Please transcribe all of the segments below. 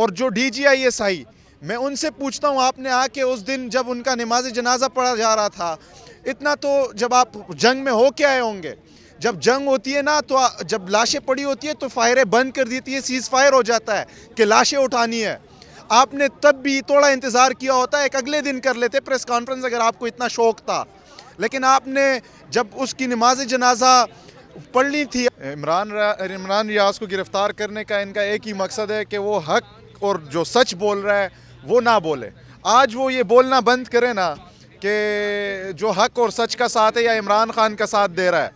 और जो DGISI, मैं उनसे पूछता हूँ, आपने आके उस दिन जब उनका नमाज जनाजा पढ़ा जा रहा था, इतना तो जब आप जंग में हो के आए होंगे, जब जंग होती है ना, तो जब लाशें पड़ी होती है तो फायरें बंद कर देती है, सीज़ फायर हो जाता है कि लाशें उठानी है। आपने तब भी थोड़ा इंतज़ार किया होता, एक अगले दिन कर लेते प्रेस कॉन्फ्रेंस अगर आपको इतना शौक़ था। लेकिन आपने जब उसकी नमाज जनाजा पढ़नी थी। इमरान रियाज को गिरफ़्तार करने का इनका एक ही मकसद है कि वो हक और जो सच बोल रहा है वो ना बोले। आज वो ये बोलना बंद करे ना कि जो हक और सच का साथ है या इमरान खान का साथ दे रहा है,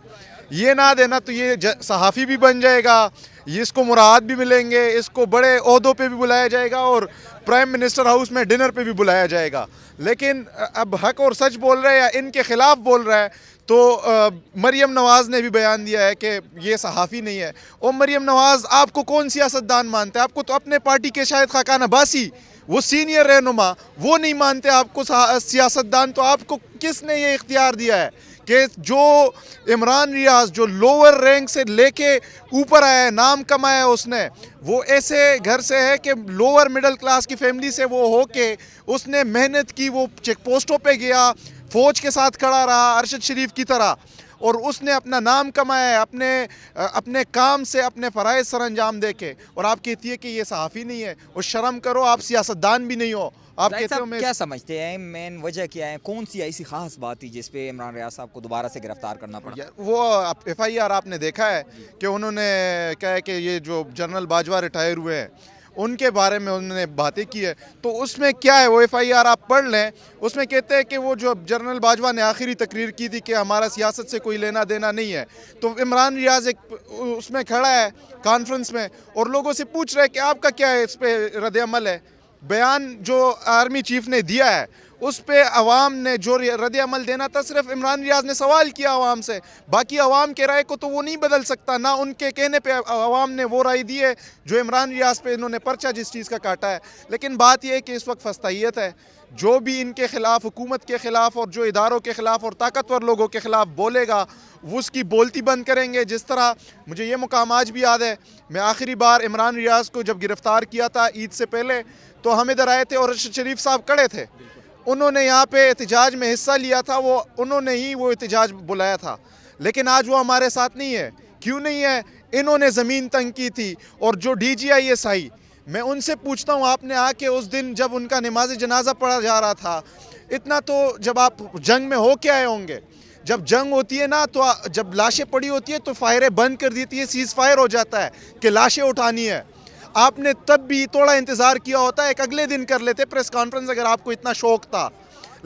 ये ना देना तो ये सहाफ़ी भी बन जाएगा, ये इसको मुराद भी मिलेंगे, इसको बड़े ओहदों पे भी बुलाया जाएगा और प्राइम मिनिस्टर हाउस में डिनर पे भी बुलाया जाएगा। लेकिन अब हक और सच बोल रहा है या इनके ख़िलाफ़ बोल रहा है तो मरियम नवाज़ ने भी बयान दिया है कि ये सहाफ़ी नहीं है। और मरियम नवाज़ आपको कौन सियासतदान मानते हैं? आपको तो अपने पार्टी के शायद खाकान अब्बासी, वो सीनियर रहनुमा, वो नहीं मानते आपको सियासतदान, तो आपको किसने ये इख्तियार दिया है कि जो इमरान रियाज जो लोअर रैंक से लेके ऊपर आया है, नाम कमाया है उसने, वो ऐसे घर से है कि लोअर मिडिल क्लास की फैमिली से वो हो के उसने मेहनत की, वो चेक पोस्टों पे गया, फ़ौज के साथ खड़ा रहा अरशद शरीफ की तरह, और उसने अपना नाम कमाया है अपने काम से, अपने फ़राइज़ सर अंजाम दे के, और आप कहती है कि ये सहाफ़ी नहीं है। और शर्म करो, आप सियासतदान भी नहीं हो। आप कहते हो, मैं क्या समझते हैं मेन वजह क्या है, कौन सी ऐसी खास बात थी जिस पे इमरान रियाज साहब को दोबारा से गिरफ्तार करना पड़ा? वो FIR आपने देखा है कि उन्होंने कहा है कि ये जो जनरल बाजवा रिटायर हुए हैं उनके बारे में उन्होंने बातें की है। तो उसमें क्या है, वो FIR आप पढ़ लें, उसमें कहते हैं कि वो जो जनरल बाजवा ने आखिरी तकरीर की थी कि हमारा सियासत से कोई लेना देना नहीं है। तो इमरान रियाज एक उसमें खड़ा है कॉन्फ्रेंस में और लोगों से पूछ रहा है कि आपका क्या है, इस पर रद्द अमल है। बयान जो आर्मी चीफ ने दिया है उस पे अवाम ने जो रद्द अमल देना था, सिर्फ इमरान रियाज ने सवाल किया अवाम से, बाकी अवाम के राय को तो वो नहीं बदल सकता, ना उनके कहने पे अवाम ने वो राय दी है जो इमरान रियाज पे इन्होंने पर्चा जिस चीज़ का काटा है। लेकिन बात यह है कि इस वक्त फस्तैयत है, जो भी इनके ख़िलाफ़, हुकूमत के ख़िलाफ़ और जो इदारों के ख़िलाफ़ और ताकतवर लोगों के ख़िलाफ़ बोलेगा वो उसकी बोलती बंद करेंगे। जिस तरह मुझे ये मुकाम आज भी याद है, मैं आखिरी बार इमरान रियाज को जब गिरफ़्तार किया था ईद से पहले, तो हम इधर आए थे और अरशद शरीफ साहब खड़े थे, उन्होंने यहाँ पे एहतजाज में हिस्सा लिया था, उन्होंने ही वो एहतजाज बुलाया था। लेकिन आज वो हमारे साथ नहीं है। क्यों नहीं है? इन्होंने ज़मीन तंग की थी। और जो DGISI, मैं उनसे पूछता हूँ, आपने आके उस दिन जब उनका नमाज जनाजा पढ़ा जा रहा था, इतना तो जब आप जंग में हो के आए होंगे, जब जंग होती है ना, तो जब लाशें पड़ी होती है तो फायरें बंद कर देती है, सीज़ फायर हो जाता है कि लाशें उठानी है। आपने तब भी थोड़ा इंतज़ार किया होता, एक अगले दिन कर लेते प्रेस कॉन्फ्रेंस अगर आपको इतना शौक़ था।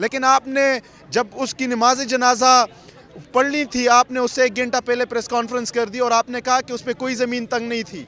लेकिन आपने जब उसकी नमाज जनाजा पढ़नी थी, आपने उससे 1 घंटा पहले प्रेस कॉन्फ्रेंस कर दी और आपने कहा कि उस पर कोई ज़मीन तंग नहीं थी।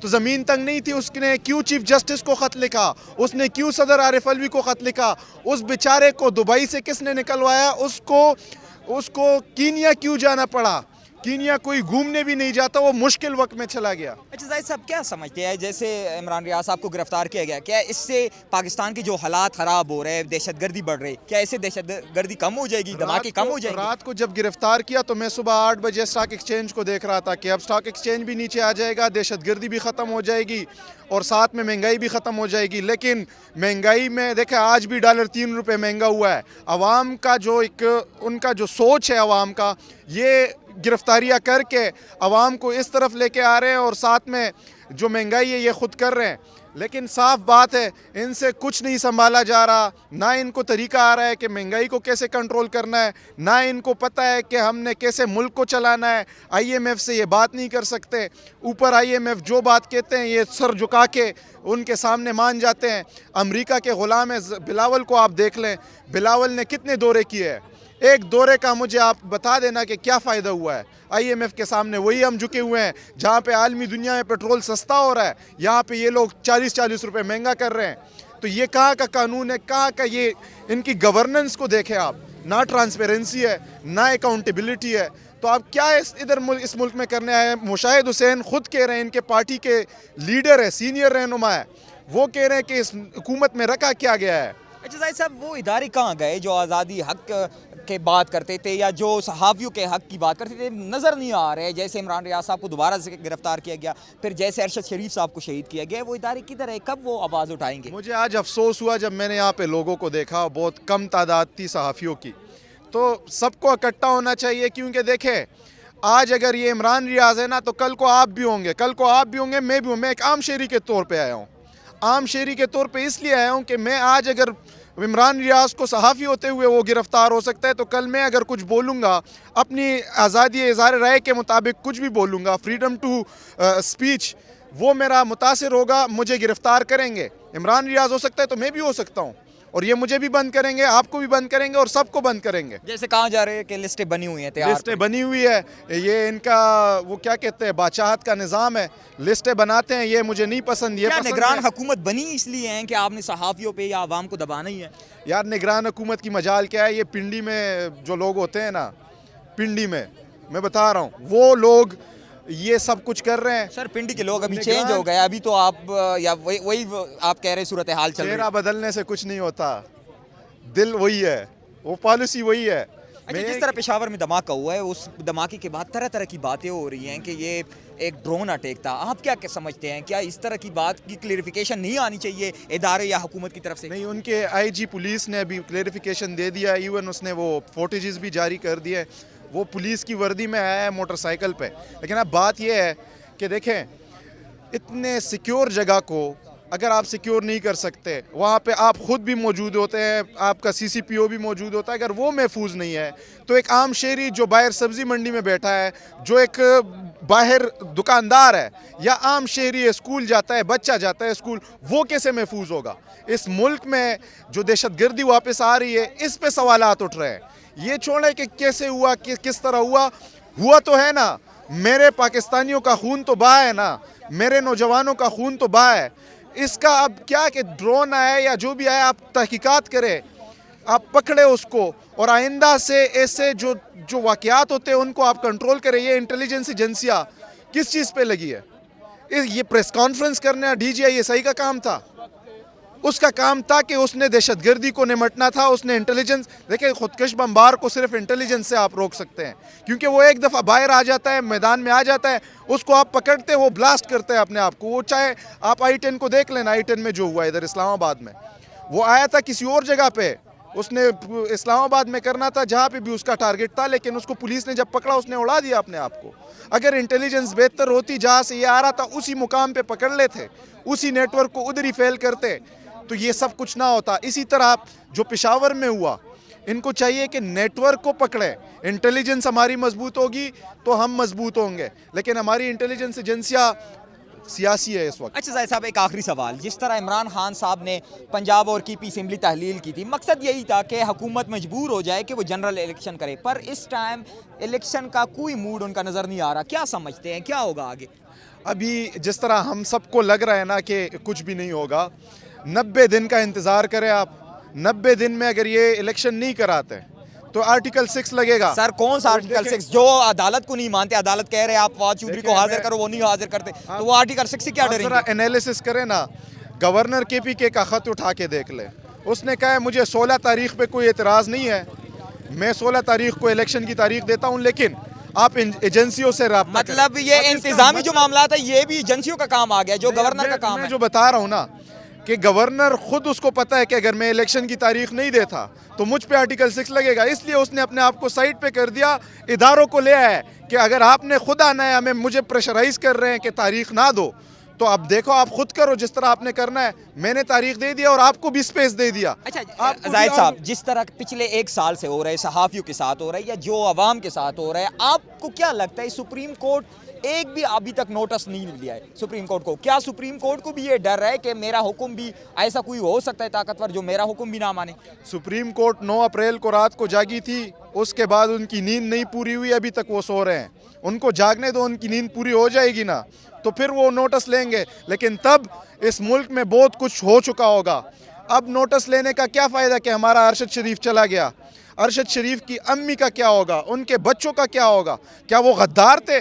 तो ज़मीन तंग नहीं थी, उसने क्यों चीफ जस्टिस को ख़त लिखा, उसने क्यों सदर आरिफ अलवी को ख़त लिखा, उस बेचारे को दुबई से किसने निकलवाया, उसको कीनिया क्यों जाना पड़ा? कीनिया कोई घूमने भी नहीं जाता, वो मुश्किल वक्त में चला गया। अच्छा जाहिद साहब, क्या समझते हैं जैसे इमरान रियाज साहब को गिरफ्तार किया गया, क्या इससे पाकिस्तान के जो हालात ख़राब हो रहे हैं, दहशतगर्दी बढ़ रही, क्या इससे दहशतगर्दी कम हो जाएगी, धमाके कम हो जाएंगे? रात को जब गिरफ्तार किया तो मैं सुबह 8 बजे स्टॉक एक्सचेंज को देख रहा था कि अब स्टॉक एक्सचेंज भी नीचे आ जाएगा, दहशतगर्दी भी ख़त्म हो जाएगी और साथ में महंगाई भी ख़त्म हो जाएगी। लेकिन महंगाई में देखें, आज भी डॉलर 3 रुपये महंगा हुआ है। अवाम का जो उनका जो सोच है अवाम का, ये गिरफ्तारियाँ करके अवाम को इस तरफ लेके आ रहे हैं और साथ में जो महंगाई है ये ख़ुद कर रहे हैं। लेकिन साफ बात है, इनसे कुछ नहीं संभाला जा रहा, ना इनको तरीका आ रहा है कि महंगाई को कैसे कंट्रोल करना है, ना इनको पता है कि हमने कैसे मुल्क को चलाना है। IMF से ये बात नहीं कर सकते, ऊपर IMF जो बात कहते हैं ये सर झुका के उनके सामने मान जाते हैं। अमेरिका के ग़ुलाम है बिलावल को आप देख लें, बिलावल ने कितने दौरे किए हैं, एक दौरे का मुझे आप बता देना कि क्या फ़ायदा हुआ है। IMF के सामने वही हम झुके हुए हैं, जहाँ पे आलमी दुनिया में पेट्रोल सस्ता हो रहा है, यहाँ पे ये लोग 40-40 रुपये महंगा कर रहे हैं। तो ये कहाँ का कानून है, कहाँ का ये इनकी गवर्नेंस को देखें आप, ना ट्रांसपेरेंसी है, ना अकाउंटेबिलिटी है। तो आप क्या इस मुल्क में करने आए हैं? मुशाहिद हुसैन खुद कह रहे हैं, इनके पार्टी के लीडर है, सीनियर रहनुमा है, वो कह रहे हैं कि इस हुकूमत में रखा क्या गया है। अच्छा जाहिद साहब, वो इदारे कहाँ गए जो आज़ादी हक के बात करते थे या जो सहाफ़ियों के हक़ की बात करते थे नज़र नहीं आ रहे। जैसे इमरान रियाज साहब को दोबारा से गिरफ्तार किया गया, फिर जैसे अरशद शरीफ साहब को शहीद किया गया, वो इदारे किधर है, कब वो आवाज़ उठाएंगे? मुझे आज अफसोस हुआ जब मैंने यहाँ पे लोगों को देखा, बहुत कम तादाद थी सहाफ़ियों की। तो सबको इकट्ठा होना चाहिए, क्योंकि देखें आज अगर ये इमरान रियाज है ना, तो कल को आप भी होंगे, कल को आप भी होंगे, मैं भी हूँ। मैं एक आम शहरी के तौर पे आया हूँ। आम शहरी के तौर पे इसलिए आया हूँ कि मैं आज अगर इमरान रियाज को सहाफ़ी होते हुए वो गिरफ़्तार हो सकता है, तो कल मैं अगर कुछ बोलूँगा, अपनी आज़ादी इज़हार राय के मुताबिक कुछ भी बोलूँगा, फ्रीडम टू स्पीच, वो मेरा मुतासिर होगा, मुझे गिरफ़्तार करेंगे। इमरान रियाज हो सकता है तो मैं भी हो सकता हूँ, और ये मुझे भी बंद करेंगे, आपको भी बंद करेंगे, और सबको बंद करेंगे। जैसे कहा जा रहा है कि लिस्टें बनी हुई हैं, तैयार लिस्टें बनी हुई है, ये इनका वो क्या कहते हैं, बादशाहत का निज़ाम है। लिस्टें बनाते हैं, ये मुझे नहीं पसंद। ये क्या पसंद निगरान है। हुकूमत बनी इसलिए हैं कि आपने सहाफ़ियों पे या आवाम को दबाना ही है? यार निगरान हुकूमत की मजाल क्या है, ये पिंडी में जो लोग होते हैं ना, पिंडी में मैं बता रहा हूँ, वो लोग ये सब कुछ कर रहे हैं। सर पिंडी के लोग अभी निगरान- चेंज हो गए, अभी तो आप या वही आप कह रहे सूरत हाल चल रही चेहरा है। बदलने से कुछ नहीं होता, दिल वही है, वो पॉलिसी वही है। अच्छा, जिस तरह पेशावर में धमाका हुआ है, उस धमाके के बाद तरह तरह की बातें हो रही हैं कि ये एक ड्रोन अटैक था। आप क्या समझते हैं, क्या इस तरह की बात की क्लेरिफिकेशन नहीं आनी चाहिए इदारे या हुकूमत की तरफ से? नहीं, उनके आईजी पुलिस ने अभी क्लेरिफिकेशन दे दिया, इवन उसने वो फोटेजेस भी जारी कर दिए। वो पुलिस की वर्दी में आया है मोटरसाइकिल पे। लेकिन अब बात यह है कि देखें, इतने सिक्योर जगह को अगर आप सिक्योर नहीं कर सकते, वहाँ पे आप ख़ुद भी मौजूद होते हैं, आपका सीसीपीओ भी मौजूद होता है, अगर वो महफूज नहीं है, तो एक आम शहरी जो बाहर सब्ज़ी मंडी में बैठा है, जो एक बाहर दुकानदार है, या आम शहरी है, स्कूल जाता है, बच्चा जाता है स्कूल, वो कैसे महफूज होगा? इस मुल्क में जो दहशतगर्दी वापस आ रही है, इस पे सवालात उठ रहे हैं। ये छोड़े कि कैसे हुआ, किस तरह हुआ तो है ना। मेरे पाकिस्तानियों का खून तो बहा है ना, मेरे नौजवानों का खून तो बहा है। इसका अब क्या कि ड्रोन आए या जो भी आए, आप तहकीकात करें, आप पकड़े उसको, और आइंदा से ऐसे जो वाक़यात होते हैं उनको आप कंट्रोल करें। ये इंटेलिजेंस एजेंसियाँ किस चीज़ पे लगी है? ये प्रेस कॉन्फ्रेंस करना DGI ये सही का काम था? उसका काम था कि उसने दहशतगर्दी को निमटना था। उसने इंटेलिजेंस, देखिए खुदकश बमबार को सिर्फ इंटेलिजेंस से आप रोक सकते हैं, क्योंकि वो एक दफ़ा बाहर आ जाता है, मैदान में आ जाता है, उसको आप पकड़ते हैं, वो ब्लास्ट करते हैं अपने आप को। वो चाहे आप I-10 को देख लेना, I-10 में जो हुआ इधर इस्लामाबाद में, वो आया था किसी और जगह पे, उसने इस्लामाबाद में करना था जहाँ पे भी उसका टारगेट था, लेकिन उसको पुलिस ने जब पकड़ा उसने उड़ा दिया अपने आप को। अगर इंटेलिजेंस बेहतर होती, जहाँ से ये आ रहा था उसी मुकाम पे पकड़ लेते, उसी नेटवर्क को उधर ही फेल करते, तो ये सब कुछ ना होता। इसी तरह जो पेशावर में हुआ, इनको चाहिए कि नेटवर्क को पकड़े। इंटेलिजेंस हमारी मजबूत होगी तो हम मजबूत होंगे, लेकिन हमारी इंटेलिजेंस एजेंसियाँ सियासी है इस वक्त। अच्छा जाहिद साहब, एक आखिरी सवाल, जिस तरह इमरान खान साहब ने पंजाब और KP असेंबली तहलील की थी, मकसद यही था कि हुकूमत मजबूर हो जाए कि वो जनरल इलेक्शन करे, पर इस टाइम इलेक्शन का कोई मूड उनका नज़र नहीं आ रहा। क्या समझते हैं क्या होगा आगे? अभी जिस तरह हम सबको लग रहा है ना कि कुछ भी नहीं होगा, 90 दिन का इंतज़ार करें आप। 90 दिन में अगर ये इलेक्शन नहीं कराते तो आर्टिकल 6 लगेगा। सर कौन सा आर्टिकल 6? जो अदालत को नहीं मानते, अदालत कह रहे हैं आप फवाद चौधरी को हाजिर करो, वो नहीं हाजिर करते, तो वो आर्टिकल 6 से क्या डरेंगे? जरा एनालिसिस करें ना। गवर्नर KPK का ख़त उठा के देख ले, उसने कहा है मुझे 16 तारीख पे कोई एतराज़ नहीं है, मैं 16 तारीख को इलेक्शन की तारीख देता हूँ, लेकिन आप एजेंसियों से राब्ता करें। मतलब ये इंतजामी जो मामला था, ये भी एजेंसियों का काम आ गया, जो गवर्नर का काम है। जो बता रहा हूँ ना कि गवर्नर खुद उसको पता है कि अगर मैं इलेक्शन की तारीख नहीं देता तो मुझ पे आर्टिकल 6 लगेगा, इसलिए उसने अपने आप को साइड पे कर दिया, इदारों को ले आया है कि अगर आपने खुद आना है, हमें मुझे प्रेशराइज कर रहे हैं कि तारीख ना दो, तो अब देखो आप खुद करो जिस तरह आपने करना है। मैंने तारीख दे दिया और आपको भी स्पेस दे दिया। अच्छा आपको जाहिद भी साहब, जिस तरह पिछले 1 साल से हो रहे सहाफ़ियों के साथ हो रहा है या जो आवाम के साथ हो रहा है, आपको क्या लगता है सुप्रीम कोर्ट एक भी अभी तक नोटिस नहीं लिया है सुप्रीम कोर्ट को? क्या सुप्रीम कोर्ट को भी ये डर है कि मेरा हुक्म भी, ऐसा कोई हो सकता है ताकतवर जो मेरा हुक्म भी ना माने? सुप्रीम कोर्ट 9 अप्रैल को रात को जागी थी, उसके बाद उनकी नींद नहीं पूरी हुई, अभी तक वो सो रहे हैं। उनको जागने दो, उनकी नींद पूरी हो जाएगी ना तो फिर वो नोटिस लेंगे, लेकिन तब इस मुल्क में बहुत कुछ हो चुका होगा। अब नोटिस लेने का क्या फ़ायदा कि हमारा अरशद शरीफ चला गया? अरशद शरीफ की अम्मी का क्या होगा? उनके बच्चों का क्या होगा? क्या वो गद्दार थे?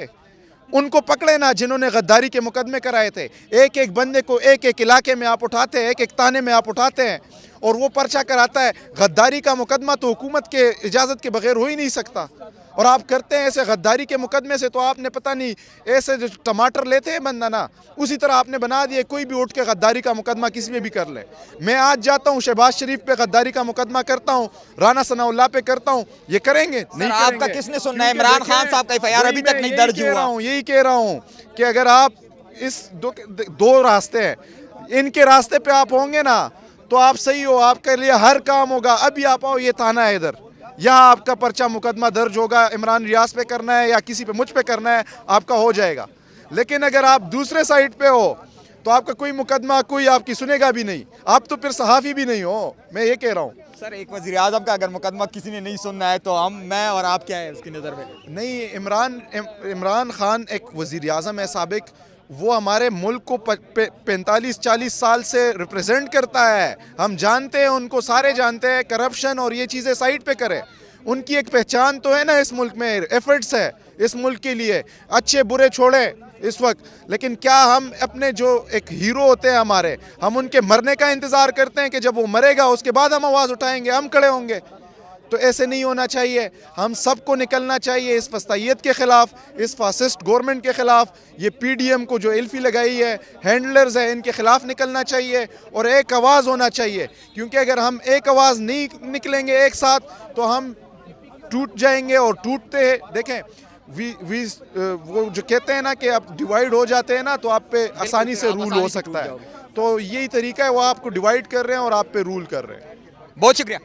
उनको पकड़े ना जिन्होंने गद्दारी के मुकदमे कराए थे। एक एक बंदे को एक एक इलाके में आप उठाते हैं, एक एक ताने में आप उठाते हैं, और वो पर्चा कराता है। गद्दारी का मुकदमा तो हुकूमत के इजाज़त के बगैर हो ही नहीं सकता, और आप करते हैं ऐसे गद्दारी के मुकदमे से। तो आपने पता नहीं ऐसे जो टमाटर लेते हैं बंदा ना, उसी तरह आपने बना दिए कोई भी उठ के गद्दारी का मुकदमा किसी में भी कर ले। मैं आज जाता हूँ शहबाज शरीफ पे गद्दारी का मुकदमा करता हूँ, राना सनाउल्लाह पे करता हूँ, ये करेंगे नहीं आपका करेंगे? किसने सुनना है? क्योंकि इमरान देखें, खान साहब का एफआईआर अभी तक वही नहीं मैं दर्ज यही कह रहा हुआ। हूँ, यही कह रहा हूँ कि अगर आप इस दो रास्ते हैं, इनके रास्ते पे आप होंगे ना तो आप सही हो, आपके लिए हर काम होगा। अभी आप आओ, ये थाना है इधर, यहाँ आपका पर्चा मुकदमा दर्ज होगा, इमरान रियाज पे करना है या किसी पे मुझ पे करना है, आपका हो जाएगा। लेकिन अगर आप दूसरे साइड पे हो तो आपका कोई मुकदमा कोई आपकी सुनेगा भी नहीं, आप तो फिर सहाफ़ी भी नहीं हो। मैं ये कह रहा हूँ। सर, एक वज़ीर आज़म का अगर मुकदमा किसी ने नहीं सुनना है तो मैं और आप क्या है उसकी नज़र में? नहीं, इमरान खान एक वज़ीर आज़म है साबिक, वो हमारे मुल्क को 45-40 साल से रिप्रेजेंट करता है। हम जानते हैं उनको, सारे जानते हैं। करप्शन और ये चीज़ें साइड पे करें, उनकी एक पहचान तो है ना इस मुल्क में, एफर्ट्स है इस मुल्क के लिए, अच्छे बुरे छोड़े इस वक्त। लेकिन क्या हम अपने जो एक हीरो होते हैं हमारे, हम उनके मरने का इंतज़ार करते हैं कि जब वो मरेगा उसके बाद हम आवाज़ उठाएंगे, हम खड़े होंगे? तो ऐसे नहीं होना चाहिए। हम सबको निकलना चाहिए इस फस्तायत के ख़िलाफ़, इस फासिस्ट गवर्नमेंट के ख़िलाफ़। ये पीडीएम को जो एल्फी लगाई है, हैंडलर्स है, इनके ख़िलाफ़ निकलना चाहिए और एक आवाज़ होना चाहिए। क्योंकि अगर हम एक आवाज़ नहीं निकलेंगे एक साथ तो हम टूट जाएंगे, और टूटते देखें वो जो कहते हैं ना कि आप डिवाइड हो जाते हैं ना तो आप पे आसानी से रूल हो सकता है। तो यही तरीका है, वो आपको डिवाइड कर रहे हैं और आप पे रूल कर रहे हैं। बहुत शुक्रिया।